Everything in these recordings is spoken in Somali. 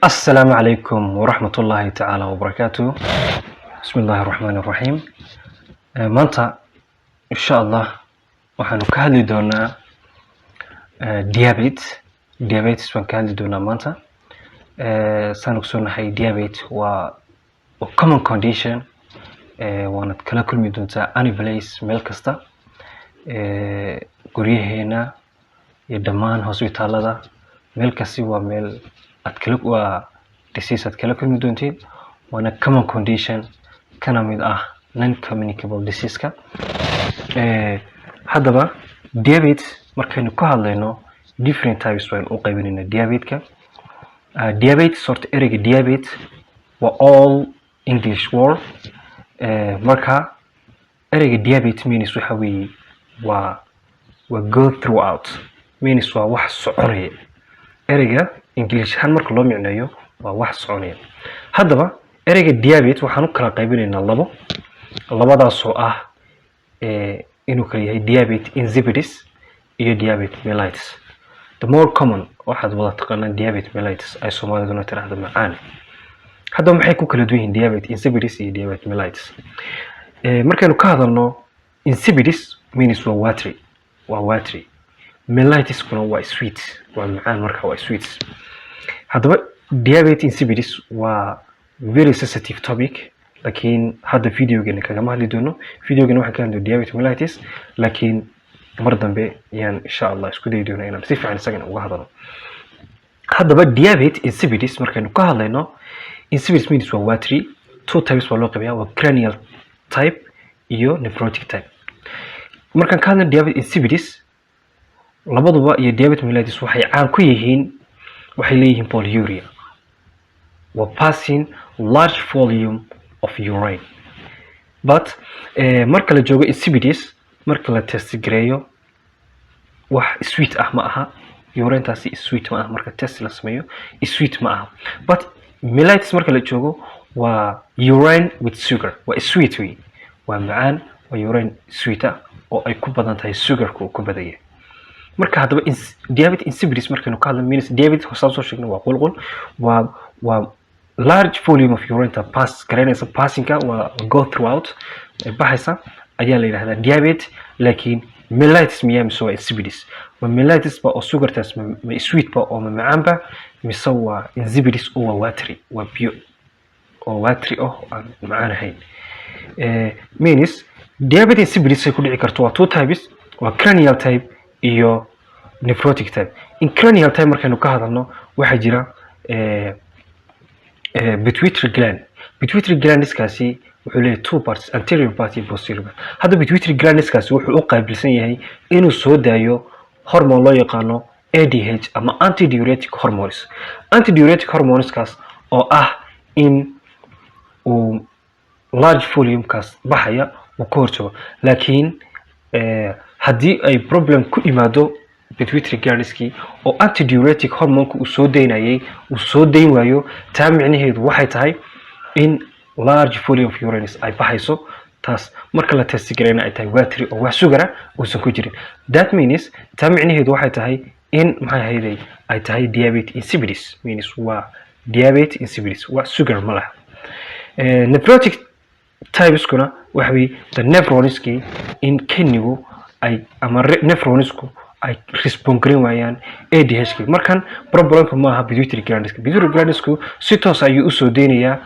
السلام عليكم ورحمة الله تعالى وبركاته. بسم الله الرحمن الرحيم. مانتا إن شاء الله وحنو كهدي دونا diabetes وان كهدي دونا مانتا سانوكسونا هاي diabetes و common condition وانا كلا كل مدونتا any place ميل كستا قريهينا يدمان هوسبيتالدا ميل كسي وميل أتكلم disease أتكلم كل مدونتين وانا common condition كنا ميد non-communicable disease كا هذا بقى diabetes مركينو كهالينو different types وين أقيمين diabetes كا diabetes sort إريج diabetes و all English word مركا إريج diabetes means وحوي و go throughout means وواحد صعوري إريجا إنجليش هل مرك لهم يعنيه وواحد صعوني هذا بقى إريجا diabetes وحنو كلا قيبين إن الله ده سؤال إنه كريه diabetes insipidus إيه diabetes mellitus the more common واحد ولا تقارن diabetes mellitus أي somali دون ترى هذا معاني هذا ما حيكون كل دوين diabetes insipidus إيه diabetes mellitus مركانو كهذا إنه insipidus means watery mellitus كنا sweet ومعان مركا sweet هذا diabetes insipidus very sensitive topic لكن هذا فيديو جن كلام هذي دونه فيديو جن واحد كان عنده diabetes mellitus لكن مرة به يعني إن شاء الله إسكودي دونه أنا بسيف عن سجن وهذا هذا بقى diabetes insipidus مركانو كهذا insipidus means watery two types والله بيها cranial type iyo nephrotic type مركان كان diabetes insipidus لبضوا بقى diabetes mellitus وحي عام كويهين وحي ليهين polyuria وpassing large volume of urine but marka la joogo insipidus marka la test gareeyo wax sweet ma aha urine taasi sweet ma aha marka test la sameeyo sweet ma aha but mellitus marka la joogo waa urine with sugar waa sweet way waa macaan waa urine sweet oo ay ku badan tahay sugarku ku badaya marka hadaba diabetes insipidus markaynu ka hadlayno means diabetes waxa soo sheegnay waa qulqul waa large volume of urine that pass garanaysa passinga waa go throughout baxaysa ayaa la yiraahdaa diabetes laakiin mellitus miyaa soo insipidus waa mellitus ba oo sugar taas ma sweet ba oo macaan ba mise waa insipidus oo watery waa pure oo watery oo aan macaan ahayn means diabetes insipidus ay ku dhici karto waa two types waa cranial type iyo nephrotic type in cranial type markaynu ka hadalno waxa jira pituitary gland iskaasi wuxuu leeyahay two parts anterior part iyo posterior part hada pituitary gland iskaasi wuxuu u qaabilsan yahay inuu soo daayo hormone loo yaqaano ADH ama antidiuretic hormones kaas oo in uu large volume kaas baxaya uu ka hortago laakiin haddii ay problem ku imaado pituitary glandski oo antidiuretic hormone uu soo deyn waayo taa micnaheedu waxay tahay in large volume of urine ay baxayso taas marka la test gareeyna ay tahay watery oo wax sugara uusan ku jirin that means taa micnaheedu waxay tahay in maxay ay tahay diabetes insipidus means waa diabetes insipidus waa sugar ma laha nephrotic types kuna waxa weey the nephronski in kidneygu ay ama nephronisku ay respond garin waayaan ADH markan problemku ma aha pituitary glandku si toos ah ayuu u soo deynaya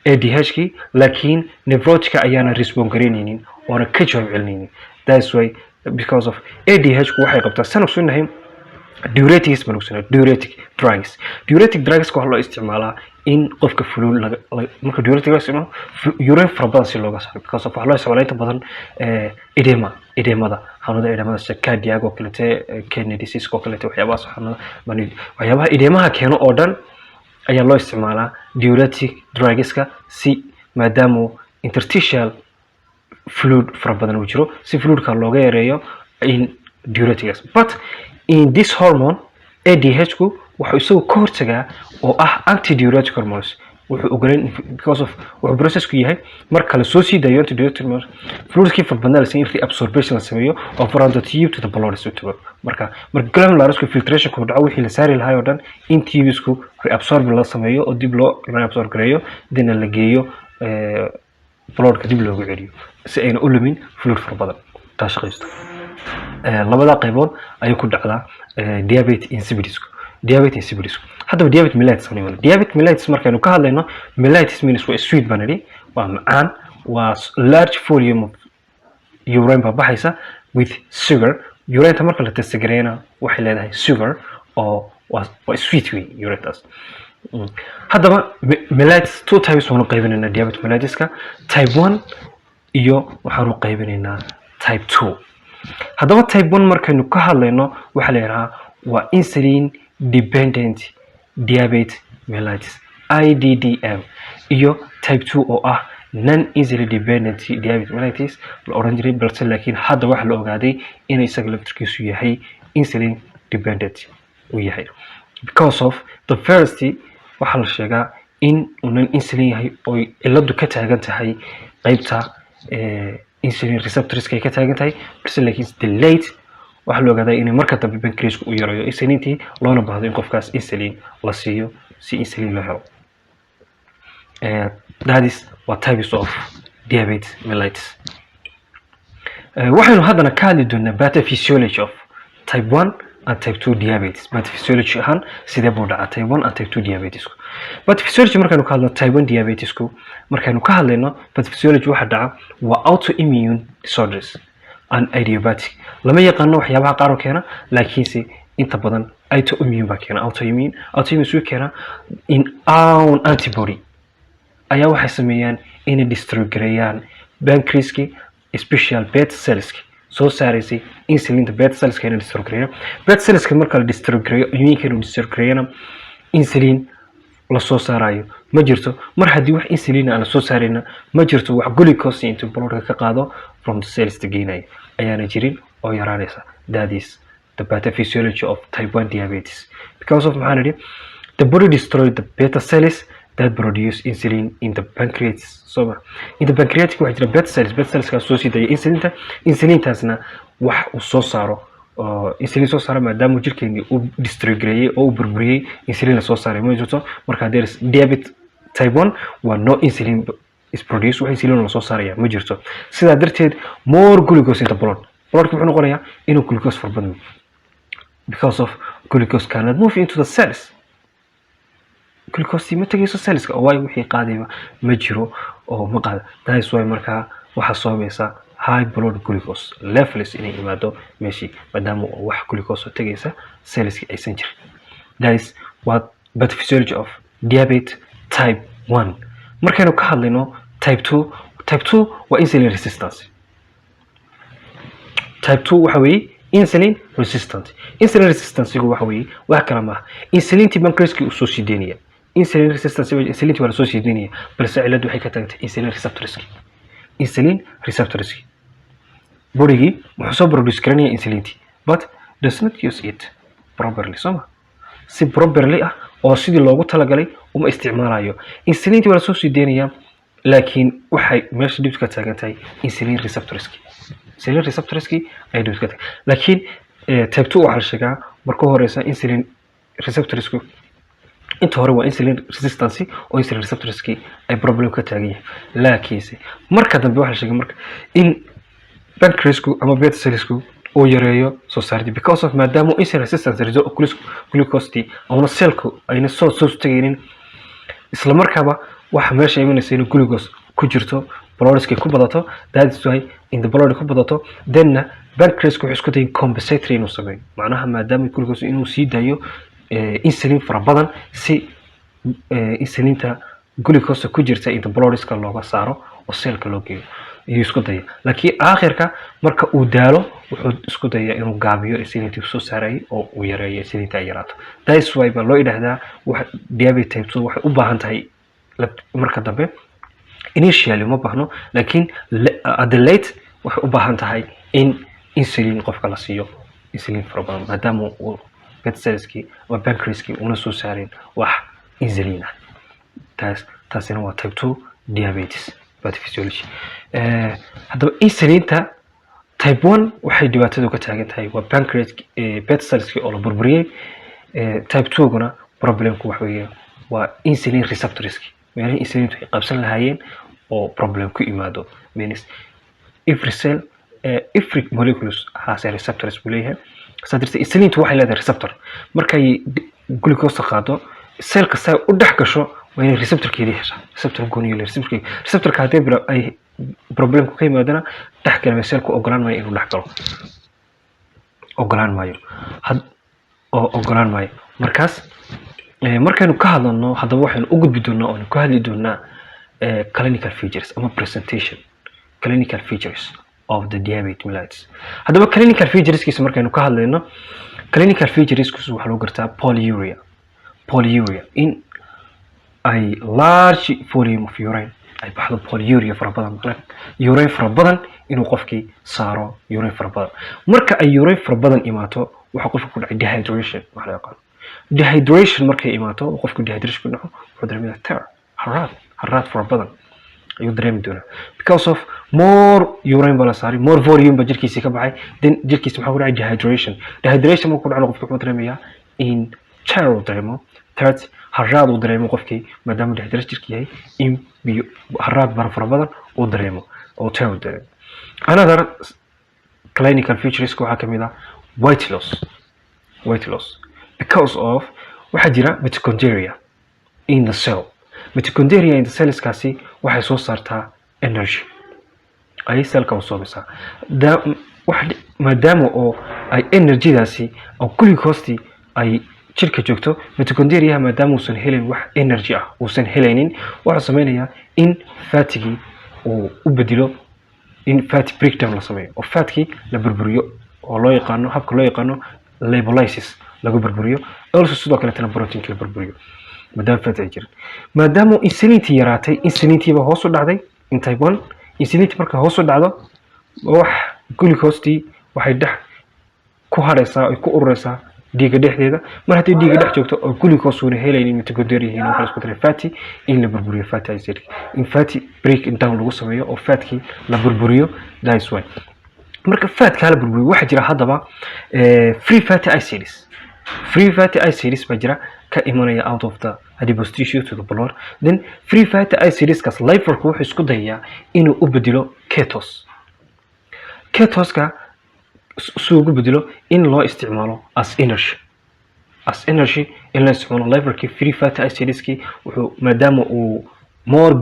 ADH laakiin nephrotic ayaana respond garinaynin oo ka jawaab celinaynin that's why because of ADH waxay qabtaa sanoxinahay diuretics diuretic drugs ko loo isticmaalaa in qofka fuluul marka diuretics urine farabadan si looga saaro because of loo isticmaalo badan edemada xanuunada edemada cardiac oo kale kidney disease oo kale waxyaabaha edemaha keeno oo dhan ayaa loo isticmaalaa diuretic drugska si maadaama interstitial fluid farabadan uu jiro si fluidka looga yareeyo in diuretics but in this hormone ADH ku wuxuu isagu ka hortagaa oo antidiuretic hormones wuxuu ogolaan because of wuxuu processku yahay marka la soo sii daayo antidiuretic fluidkii farbadnaa la siin reabsorption la sameeyo oo from the tube to the blood soo tago marka glomerulus filtration ku dhaco wixii la saari lahaa oo dhan in tubesku reabsorb la sameeyo oo dib loo reabsorb gareeyo dina la geeyo bloodka dib loogu celiyo si ayna u lumin fluid farbadan taa shaqeysto labada qaybood ayuu ku dhacdaa diabetes insipidus haddaba diabetes mellitus diabetes mellitus markaynu ka hadlayno mellitus means waa sweet banadi waa macaan waa large volume of urine baa baxaysa with sugar urine marka la testgareeyna waxay leedahay sugar oo waa sweet way urine haddaba mellitus two types waxaanu qaybinaynaa diabetes mellituska type 1 iyo waxaanu qaybinaynaa type 2 haddaba type 1 markaynu ka hadlayno waxa la yiraahdaa waa insulin dependent diabetes mellitus IDDM iyo type 2 oo ah non insulin dependent diabetes mellitus la oran jiray balse laakiin hadda waxa la ogaaday in isaga laftirkiisu yahay insulin dependent uu yahay because of the first waxa la sheegaa in uu insulin yahay oo ciladu ka taagan tahay qaybta insulin receptors ka taagan tahay balse laakiin delayed waxa loo ogaaday in marka dambe pancreas uu yareeyo insulintii loona baahdo in qofkaas insulin la siiyo si insulin loo helo that is what types of diabetes mellitus waxaynu haddana ka hadli doonaa pathophysiology of type 1 and type 2 diabetes pathophysiology ahaan sidee buu dhacaa type 1 and type 2 diabetes pathophysiology markaynu ka hadlo type 1 diabetes markaynu ka hadlayno pathophysiology waxa dhaca waa autoimmune disorders and idiopathic lama yaqaano waxyaabaha qaar oo keena laakiinse inta badan autoimmune baa keena autoimmune soo keena in own antibody ayaa waxay sameeyaan inay destroy gareeyaan pancreaski special beta cells soo saaraysay insulinta beta cells inay destroy gareeyaan beta cells marka la destroy gareeyo immuneka inuu destroy gareeyana insulin la soo saarayo ma jirto mar haddii wax insulin aan la soo saarayna ma jirto wax glucose inta bloodka ka qaado from the cells to gain ayaana jirin oo yaraanaysa that is the pathophysiology of type 1 diabetes because of maxaa the body destroyed the beta cells that produce insulin in the pancreas so in the pancreatic waxa jira beta cells ka soo siidaya insulintaasna wax uu soo saaro insulin soo saaro maadaama jirkeeni uu destroy gareeyay oo uu burburiyay insulin la soo saaray ma jirto marka there is diabetes type 1 waa no insulin is produced waxa insulin la soo saaraya ma jirto sidaa darteed more glucose in the blood wuxuu noqonayaa inuu glucose farbadno because of glucose cannot move into the cells glucose ma tagayso cellska oo way wixii qaadayba ma jiro oo ma qaada that is why marka waxa soomaysa high blood glucose levels inay imaado meeshii maadaama wax glucose tagaysa cellski aysan jirin that is what pathophysiology of diabetes type 1 markaynu ka hadlayno type 2 waa insulin resistance type 2 waxa weeye insulin resistant waxa weeye wax kala ma insulinti pancreaski uu soo sideynaya insulin resistance insulinti waa soo sideynaya balse ciladu waxay ka tagtay insulin receptors bodigi wuxuu soo produce garanaya insulinti but does not use it properly si properly ah oo sidii loogu talagalay uma isticmaalayo insulinti waa soo sideynaya laakiin waxay meesha dib ka taagan tahay insulin receptors ay dib ka taagan laakiin type 2 waxa la sheegaa marka horeysa insulin receptors inta hore waa insulin resistance oo insulin receptors ay problem ka taagan yihiin laakiinse marka dambe waxa la sheegaa marka in pancreasku ama beta cellsku oo yareeyo soo saarida because of maadaama insulin resistance glucose ama cellku ayna soo tagaynin isla markaaba waxa meesha imanaysa in glucose ku jirto bloodska ku badato that is why in the blood ku badato then pancreasku wuxuu isku dayay compensatory inuu sameeyo macnaha maadaama glucose inuu sii daayo insulin fara badan si insulinta glucose ku jirta in the bloodska looga saaro oo cellka loo geeyo iyo isku daya laakiin aakhirka marka uu daalo wuxuu isku daya inuu gaabiyo insulinta soo saaray oo uu yareeyo insulinta yaraato that is why ba loo yiraahdaa wax diabetes type 2 waxay u baahan tahay marka dambe initially ma baahno laakiin at the late waxay u baahan tahay in insulin qofka la siiyo insulin fara badan maadaama uu beta cellski ama pancreaski una soo saarin wax insulin ah taas taasina waa type 2 diabetes pathophysiology. haddaba insulinta type 1 waxay dhibaatadu ka taagan tahay waa pancreas beta cells oo la burburiyay. type 2 guna problemku waxa weeye waa insulin receptors meelaha insulintu ay qabsan lahaayeen oo problem ku imaado. means every cell every molecules has a receptors leeyahay. sadarta insulintu waxay leedahay receptor markay glucose qaado cell kasta u dhex gasho waa in receptorkeedii hesha receptor gooniyo receptorka hadii ay problem ku yimaadana dhex galay cellku ogolaan maayo inuu dhex galo ogolaan maayo markaas markaynu ka hadlano hadaba waxaynu u gudbi doonaa oo ku hadli doonaa clinical features ama presentation clinical features of the diabetes mellitus. hadaba clinical features kiisa markaynu ka hadlayno clinical features waxa lagu gartaa polyuria in ay large volume of urine ay baxdo polyuria fara badan urine fara badan inuu qofkii saaro urine fara badan. marka ay urine fara badan imaato waxa qofku ku dhacay dehydration waxa la yaqaan dehydration markay imaato qofku dehydration ku dhaco wuxuu dareemayaa haraad fara badan ayuu dareemi doonaa because of more urine bala saari more volume ba jirkiisa ka baxay then jirkiisa waxa ku dhacay dehydration markuu dhaco qofku wuxuu dareemayaa in child dareemo third haraad uu dareemo qofkii maadaama dehydration jirkiisa yahay in biyo haraad fara badan uu dareemo oo child dareemo. another clinical features waxaa kamid ah weight loss because of waxa jira mitochondria in the cell. mitochondria in the cells kaasi waxay soo saartaa energy ay cellka u soo bisaa maadaama oo ay energy-daasi oo glucose ay jirka joogto mitochondria maadaama uusan helin wax energy ah uusan helaynin waxa sameeynaya in fatigi uu u bedelo in fat breakdown la sameeyo oo fatki la burburiyo oo loo yaqaano habka loo yaqaano lipolysis lagu burburiyo also sidoo kale tan protein la burburiyo maadaama fat ay jirto maadaama insulinti yaraatay insulintiba hoos u dhacday in type 1 insulinti marka hoos u dhacdo wax glucose waxay dhex ku haraysaa ay ku ururaysaa dhiiga dhexdeeda mar haddii dhiiga dhex joogto oo glucose uu helaynin mitochondria hina waxa isku daray fatty in la burburiyo fatty acid in fatty breakdown lagu sameeyo oo fatki la burburiyo that's why marka fatka la burburiyo waxa jira hadaba free fatty acids bajira ka imanaya out of the adipose tissue to the blood. then free fatty acids kas liverku wuxuu isku dayaa inuu u bedelo ketoska soo ugu bedelo in loo isticmaalo as energy in la isticmaalo liverki free fatty acids ki wuxuu maadaama uu more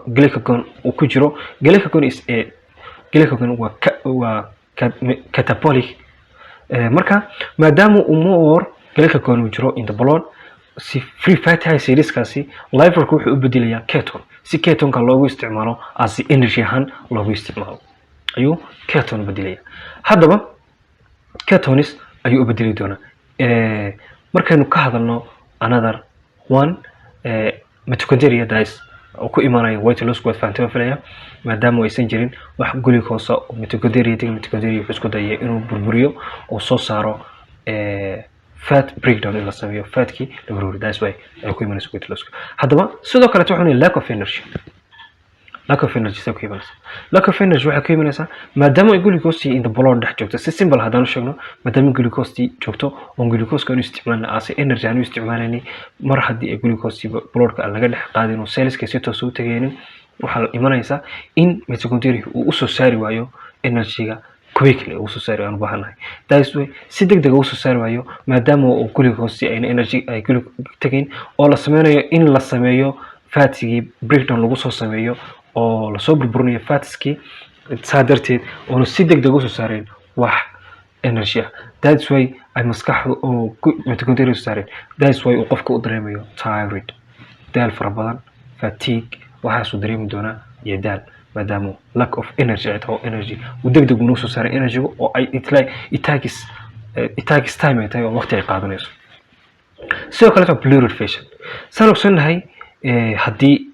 glycagon uu ku jiro glycagon waa catabolic marka maadaama uu more glycagon uu jiro in the blood si free fatty acids kaasi liverku wuxuu u bedelayaa keton si ketonka loogu isticmaalo as energy ahaan loogu isticmaalo ayuu keton bedelaya. hadaba ketonis ayuu u bedeli doonaa markaynu ka hadalno another one mitochondria dies oo ku imaanaya weight loss ku faanto filaya maadaama aysan jirin wax glucose oo mitochondria wuxuu isku dayay inuu burburiyo oo soo saaro fat breakdown in la sameeyo fatki la burburiyo that's why ay ku imaanayso weight loss. hadaba sidoo kale waxaan lack of energy ku imaanaysa lack of energy waxa ku imaanaysa maadaama glucose in the blood dhex joogto si simple hadaan sheegno maadaama glucose joogto oo glucose ka isticmaalna as energy aanu isticmaalayni mar haddii glucose bloodka laga dhex qaadin oo cellska si toos u tagayeen waxa imaanaysa in mitochondria uu soo saari waayo energy-ga quickly uu soo saari aan baahanahay that's why si degdeg uu soo saari waayo maadaama uu glucose ay energy ay tagin oo la sameeyo in la sameeyo fatigi breakdown lagu soo sameeyo oo la soo burburinayo fatski saadarteed oo si degdeg u soo saareen wax energy that's why ay maskaxdu oo mitochondria soo saareen that's why uu qofka u dareemayo tired daal fara badan fatigue waxa soo dareemi doona iyo daal maadaama lack of energy oo energy uu degdeg u soo saaray energy oo ay it takes time ay tahay oo waqti ay qaadanayso. sidoo kale blood fashion sanoqsanahay haddii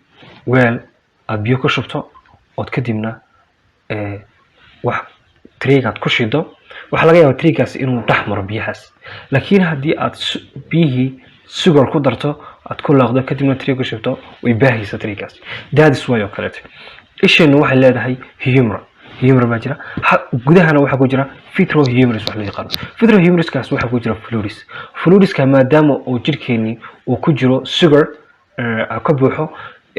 weel aad biyo ku shubto oo kadibna wax trigaad ku shido waxa laga yaabaa trigaas inuu dhaxmaro biyahaas laakiin haddii aad biyihii sugar ku darto aad ku laaqdo kadibna tray ku shubto way baahaysaa traygaas. That is why oo kale isheen waxay leedahay humor baa jira gudahana waxa ku jira vitreohumerus wax la yaqaan. Vitreohumerus kaas waxa ku jira fluids ka maadaama oo jirkeeni uu ku jiro sugar ka buuxo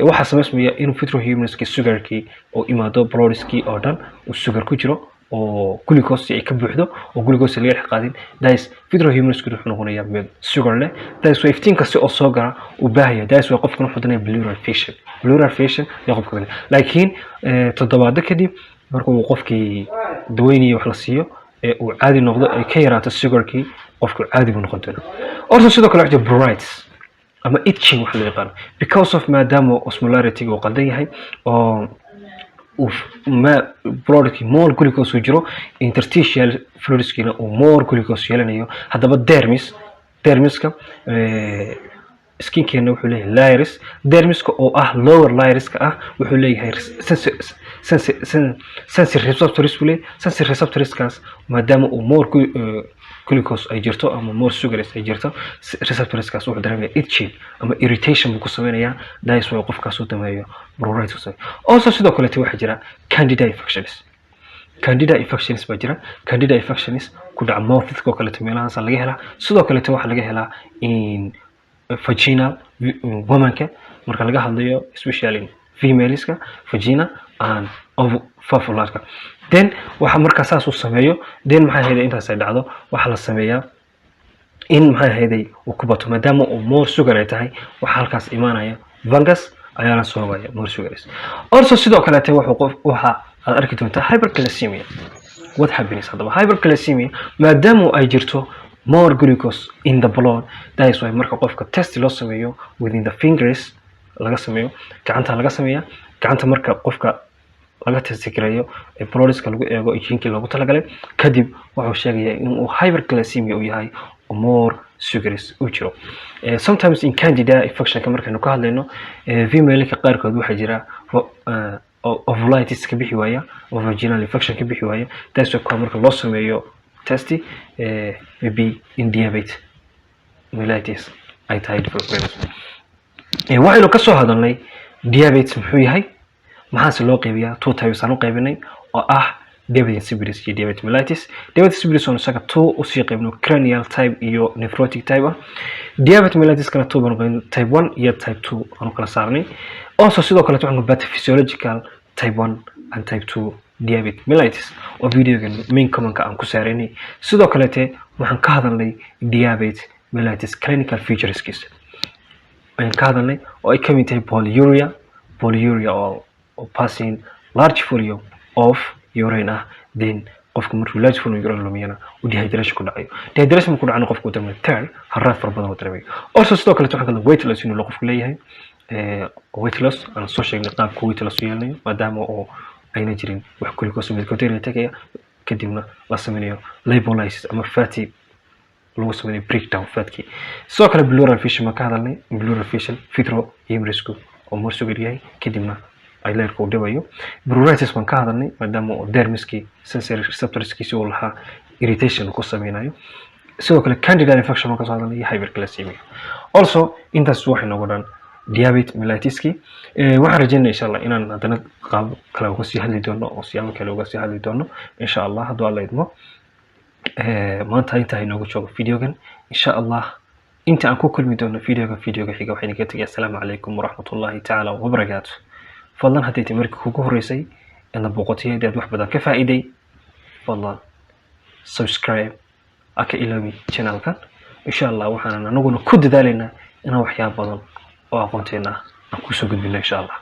waxa sameysmaya in vitreohumerus ki sugarki oo imaado bloodski oo dhan uu sugar ku jiro oo glucose ay ka buuxdo oo glucose laga qaadin. That is vitreohumerus wuxuu noqonayaa mid sugar leh. That is why iftiinka si oo soo gara u baahaya. That is why qofku wuxuu doonaya pleural fission ya qofka. Laakiin toddobaad kadib markuu qofkii daweyniyo wax la siiyo uu caadi noqdo ay ka yaraato sugarkii qofku caadi buu noqon doonaa. Also sidoo kale waxa pruritus ama itching wax la yaqaan because of maadaama osmolarity uu qaldan yahay oo ما برودكي مور glucose jiro interstitial fluidskina oo more glucose yeelanayo hadaba dermiska skinkeena wuxuu leeyahay layers dermiska oo ah lower layerska ah wuxuu leeyahay sensory receptors kaas maadaama uu more glucose ay jirto ama more sugars ay jirto receptors kaas wuxuu dareemayaa itching ama irritation ku sameeyaa daas way qofkaas u dameeyo pruritus. Also sidoo kale waxa jira candida infections baa jira. Candida infections ku dhaca mouth ko kale meelahaas laga helaa. Sidoo kale waxa laga helaa in vaginal womanka marka laga hadlayo especially femaleska vagina and ovularka. Then waxa marka saas u sameeyo then maxay hayday intaas ay dhacdo waxa la sameeyaa in maxay hayday uu ku bato maadaama uu more sugar ay tahay waxa halkaas imaanaya fungus ayaa la soo waaya more sugars. Also sidoo kale waxa aad arki doontaa hyperglycemia. What happens hadaba hyperglycemia maadaama ay jirto more glucose in the blood. That is why marka qofka test loo sameeyo within the fingers laga sameeyo gacanta marka qofka laga test gareeyo bloodska lagu eego ijinkii lagu talagalay kadib wuxuu sheegayaa in uu hyperglycemia uu yahay more sugars u jiro. Sometimes in candida infection markaynu ka hadlayno female ka qaarkood waxa jira ovulitis ka bixi waaya oo vaginal infection ka bixi waaya. Taas oo marka loo sameeyo test maybe in diabetes mellitus ay tahay different. Waxaynu ka soo hadalnay diabetes muxuu yahay maxaa loo qaybiyaa two types aan u qaybinay oo ah diabetes insipidus iyo diabetes mellitus. Diabetes insipidus oo isaga two u sii qaybno cranial type iyo nephrotic type. Diabetes mellitus kana two baan qaybnay type 1 iyo type 2 aan kala saarnay. Also sidoo kale waxaan pathophysiological type 1 and type 2 diabetes mellitus oo videogan main comment-ka aan ku saareynay. Sidoo kale waxaan ka hadalnay diabetes mellitus clinical features kiisa aan ka hadalnay oo ay ka mid tahay polyuria or passing large volume of urine then qofku markuu large volume urine lumiyana uu dehydration ku dhacayo. Dehydration ku dhacana qofku dareemayo turn haraad far badan oo dareemayo. Also sidoo kale waxaan ka hadalnay weight loss inuu qofku leeyahay weight loss aan soo sheegnay qaabka weight loss yeelanayo maadaama oo ayna jirin wax glucose mid kootay tagaya kadibna la sameeyo lipolysis ama fatty lagu sameeyo breakdown fatki. Sidoo kale pleural fission ma ka hadalnay pleural fission vitreohumerus oo more sugar yahay kadibna ay leerku dhawayo. Pruritus man ka hadalnay maadaama oo dermiski sensory receptors kiisa uu lahaa irritation ku sameynayo. Sidoo kale candida infection ma ka soo hadalnay hyperglycemia. Also intaas waxay noqon doon diabetes mellitus waxaan rajaynayaa insha Allah inaan hadana qaab kale uga sii hadli doono oo siyaabo kale uga sii hadli doono insha Allah haddii alla idmo. maanta inta ay noogu joogo videogan insha Allah inta aan ku kulmi doono videoga xiga waxaan ka tagay assalaamu calaykum waraxmatullaahi ta'ala wa barakaatuh. fadlan haddii aad markii kugu horeysay in la boqotay dad wax badan ka faa'iiday fadlan subscribe aka ilaawi channelkan insha Allah waxaan anaguna ku dadaalaynaa inaan waxyaabo badan oo aqoonteena aan ku soo gudbino insha Allah.